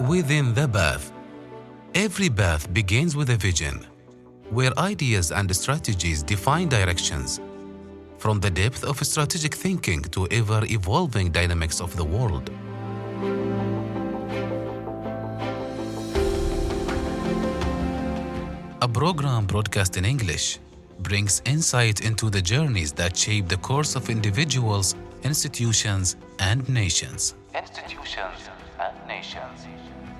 Within the bath. Every bath begins with a vision, where ideas and strategies define directions, from the depth of strategic thinking to ever-evolving dynamics of the world. A program broadcast in English brings insight into the journeys that shape the course of individuals, institutions, and nations.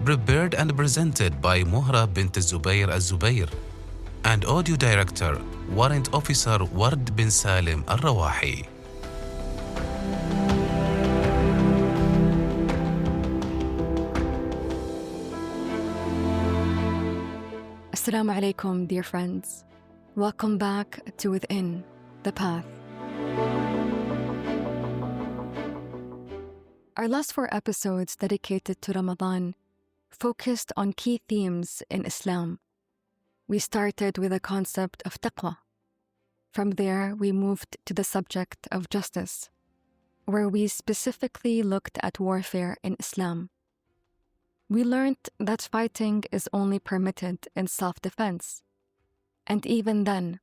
Prepared and presented by Mohra bint Zubair Al Zubair and audio director, Warrant Officer Ward bin Salim Al Rawahi. Assalamu alaikum, dear friends. Welcome back to Within the Path. Our last 4 episodes dedicated to Ramadan focused on key themes in Islam. We started with the concept of taqwa. From there, we moved to the subject of justice, where we specifically looked at warfare in Islam. We learned that fighting is only permitted in self-defense, and even then,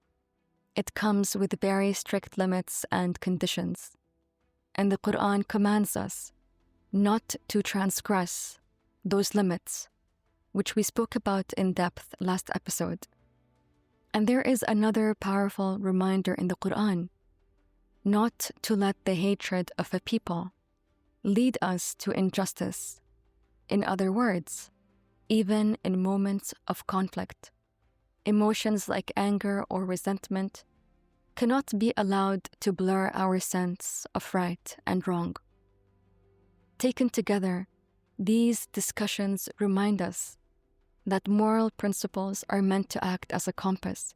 it comes with very strict limits and conditions. And the Quran commands us not to transgress those limits, which we spoke about in depth last episode. And there is another powerful reminder in the Quran, not to let the hatred of a people lead us to injustice. In other words, even in moments of conflict, emotions like anger or resentment cannot be allowed to blur our sense of right and wrong. Taken together, these discussions remind us that moral principles are meant to act as a compass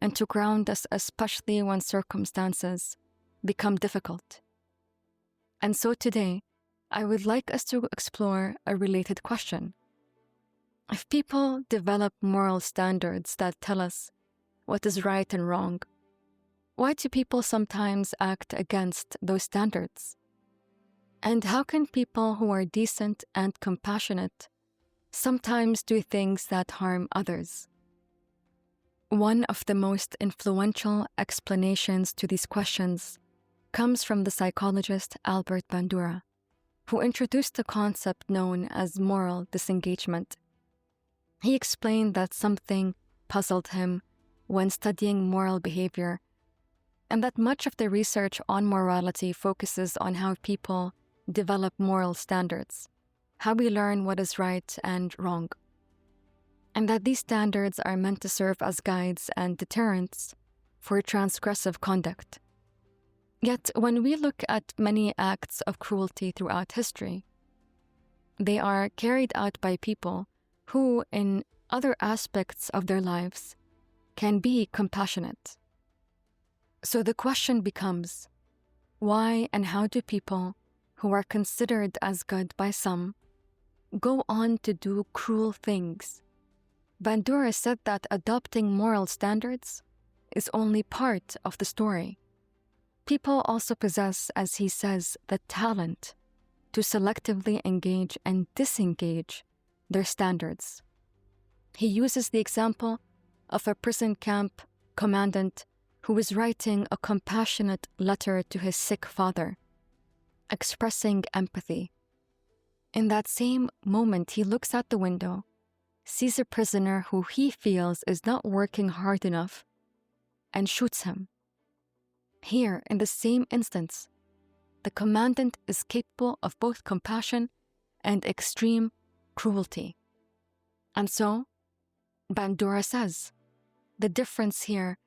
and to ground us, especially when circumstances become difficult. And so today, I would like us to explore a related question. If people develop moral standards that tell us what is right and wrong, why do people sometimes act against those standards? And how can people who are decent and compassionate sometimes do things that harm others? One of the most influential explanations to these questions comes from the psychologist Albert Bandura, who introduced the concept known as moral disengagement. He explained that something puzzled him when studying moral behavior, and that much of the research on morality focuses on how people develop moral standards, how we learn what is right and wrong, and that these standards are meant to serve as guides and deterrents for transgressive conduct. Yet, when we look at many acts of cruelty throughout history, they are carried out by people who, in other aspects of their lives, can be compassionate. So the question becomes, why and how do people who are considered as good by some go on to do cruel things? Bandura said that adopting moral standards is only part of the story. People also possess, as he says, the talent to selectively engage and disengage their standards. He uses the example of a prison camp commandant who was writing a compassionate letter to his sick father, expressing empathy. In that same moment, he looks out the window, sees a prisoner who he feels is not working hard enough, and shoots him. Here, in the same instance, the commandant is capable of both compassion and extreme cruelty. And so, Bandura says, the difference here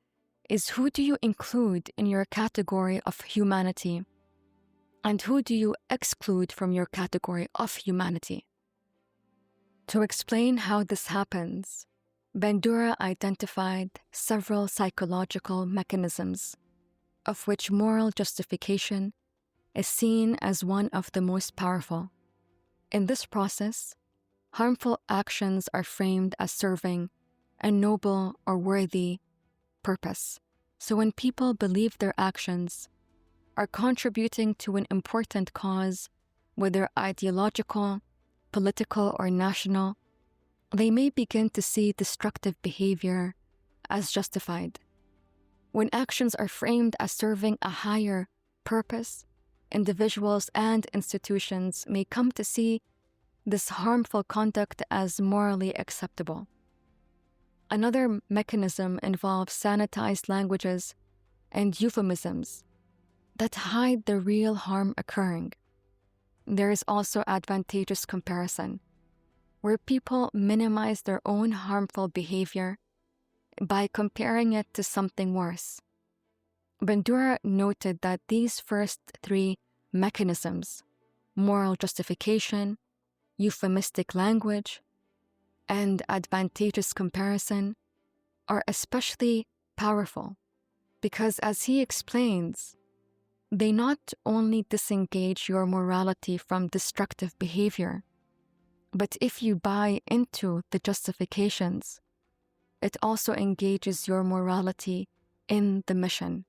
is who do you include in your category of humanity, and who do you exclude from your category of humanity? To explain how this happens, Bandura identified several psychological mechanisms, of which moral justification is seen as one of the most powerful. In this process, harmful actions are framed as serving a noble or worthy purpose, So when people believe their actions are contributing to an important cause, whether ideological, political, or national, they may begin to see destructive behavior as justified. When actions are framed as serving a higher purpose, individuals and institutions may come to see this harmful conduct as morally acceptable. Another mechanism involves sanitized languages and euphemisms that hide the real harm occurring. There is also advantageous comparison, where people minimize their own harmful behavior by comparing it to something worse. Bandura noted that these first three mechanisms, moral justification, euphemistic language, and advantageous comparison, are especially powerful because, as he explains, they not only disengage your morality from destructive behavior, but if you buy into the justifications, it also engages your morality in the mission.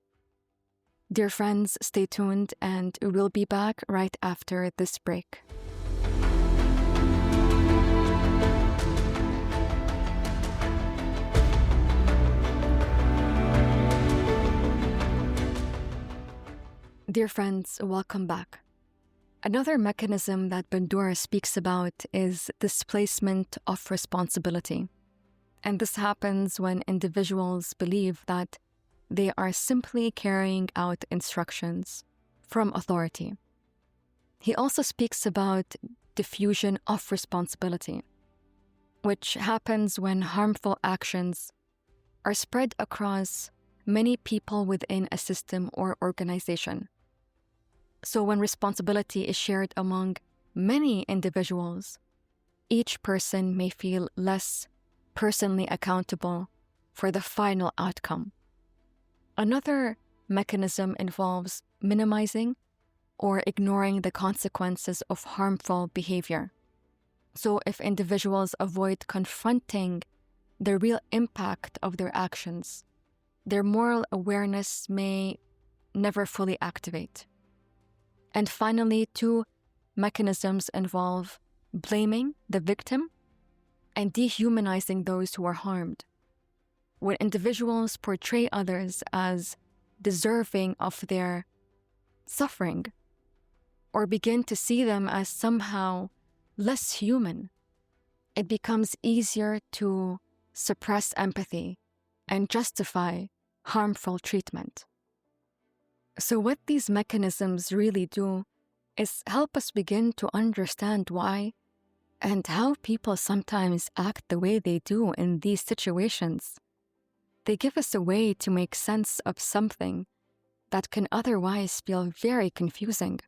Dear friends, stay tuned and we'll be back right after this break. Dear friends, welcome back. Another mechanism that Bandura speaks about is displacement of responsibility. And this happens when individuals believe that they are simply carrying out instructions from authority. He also speaks about diffusion of responsibility, which happens when harmful actions are spread across many people within a system or organization. So when responsibility is shared among many individuals, each person may feel less personally accountable for the final outcome. Another mechanism involves minimizing or ignoring the consequences of harmful behavior. So if individuals avoid confronting the real impact of their actions, their moral awareness may never fully activate. And finally, two mechanisms involve blaming the victim and dehumanizing those who are harmed. When individuals portray others as deserving of their suffering or begin to see them as somehow less human, it becomes easier to suppress empathy and justify harmful treatment. So what these mechanisms really do is help us begin to understand why and how people sometimes act the way they do in these situations. They give us a way to make sense of something that can otherwise feel very confusing.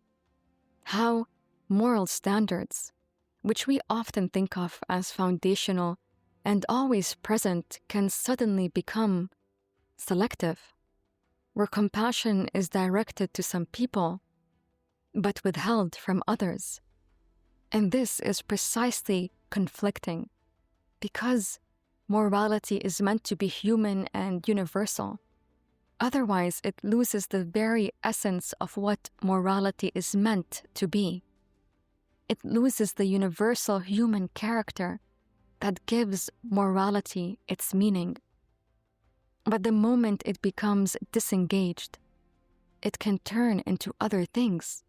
How moral standards, which we often think of as foundational and always present, can suddenly become selective, where compassion is directed to some people, but withheld from others. And this is precisely conflicting, because morality is meant to be human and universal. Otherwise, it loses the very essence of what morality is meant to be. It loses the universal human character that gives morality its meaning. But the moment it becomes disengaged, it can turn into other things: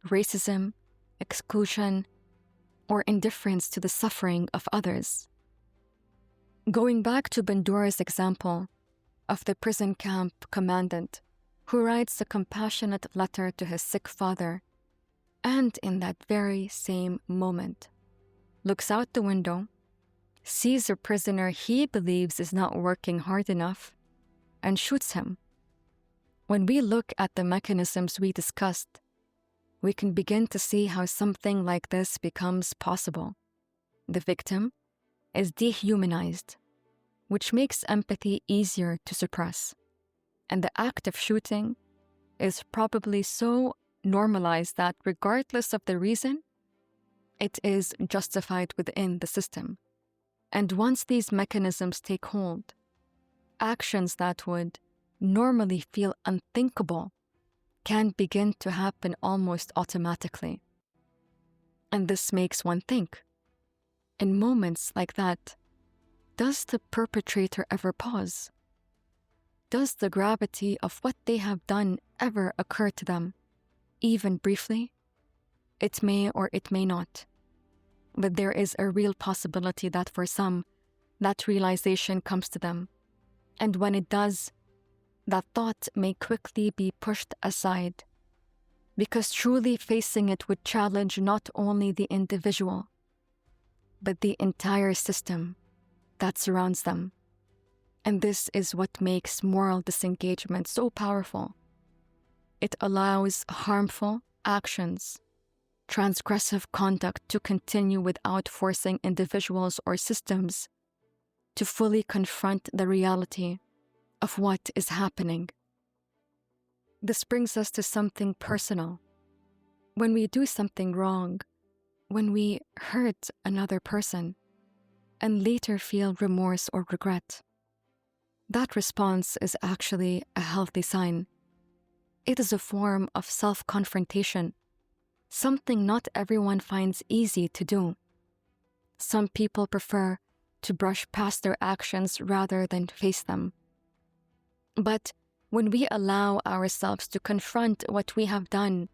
racism, exclusion, or indifference to the suffering of others. Going back to Bandura's example of the prison camp commandant who writes a compassionate letter to his sick father, and in that very same moment looks out the window, sees a prisoner he believes is not working hard enough, and shoots him. When we look at the mechanisms we discussed, we can begin to see how something like this becomes possible. The victim is dehumanized, which makes empathy easier to suppress. And the act of shooting is probably so normalized that regardless of the reason, it is justified within the system. And once these mechanisms take hold, actions that would normally feel unthinkable can begin to happen almost automatically. And this makes one think, in moments like that, does the perpetrator ever pause? Does the gravity of what they have done ever occur to them, even briefly? It may or it may not. But there is a real possibility that for some, that realization comes to them. And when it does, that thought may quickly be pushed aside, because truly facing it would challenge not only the individual, but the entire system that surrounds them. And this is what makes moral disengagement so powerful. It allows harmful actions, transgressive conduct to continue without forcing individuals or systems to fully confront the reality of what is happening. This brings us to something personal. When we do something wrong, when we hurt another person, and later feel remorse or regret, that response is actually a healthy sign. It is a form of self-confrontation, something not everyone finds easy to do. Some people prefer to brush past their actions rather than face them. But when we allow ourselves to confront what we have done,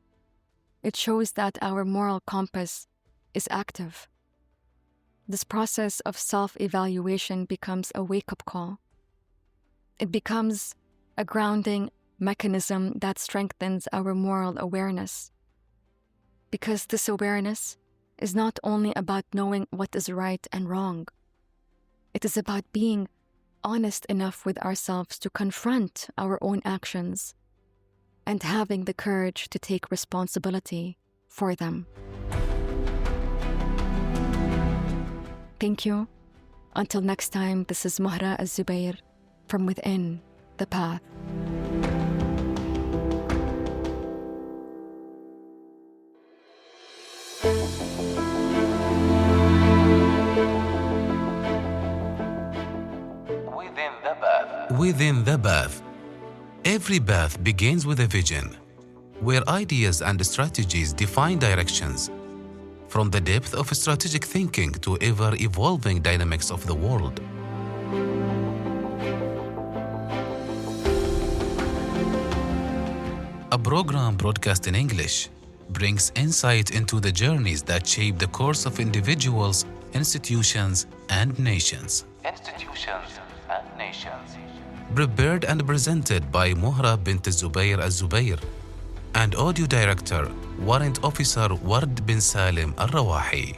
it shows that our moral compass is active. This process of self-evaluation becomes a wake-up call. It becomes a grounding mechanism that strengthens our moral awareness. Because this awareness is not only about knowing what is right and wrong. It is about being honest enough with ourselves to confront our own actions and having the courage to take responsibility for them. Thank you. Until next time, this is Mohra Al Zubair from Within the Path. Within the Path. Every path begins with a vision, where ideas and strategies define directions, from the depth of strategic thinking to ever-evolving dynamics of the world. A program broadcast in English brings insight into the journeys that shape the course of individuals, institutions, and nations. Prepared and presented by Mohra bint Zubair Al Zubair and audio director, Warrant Officer Ward bin Salim Al Rawahi.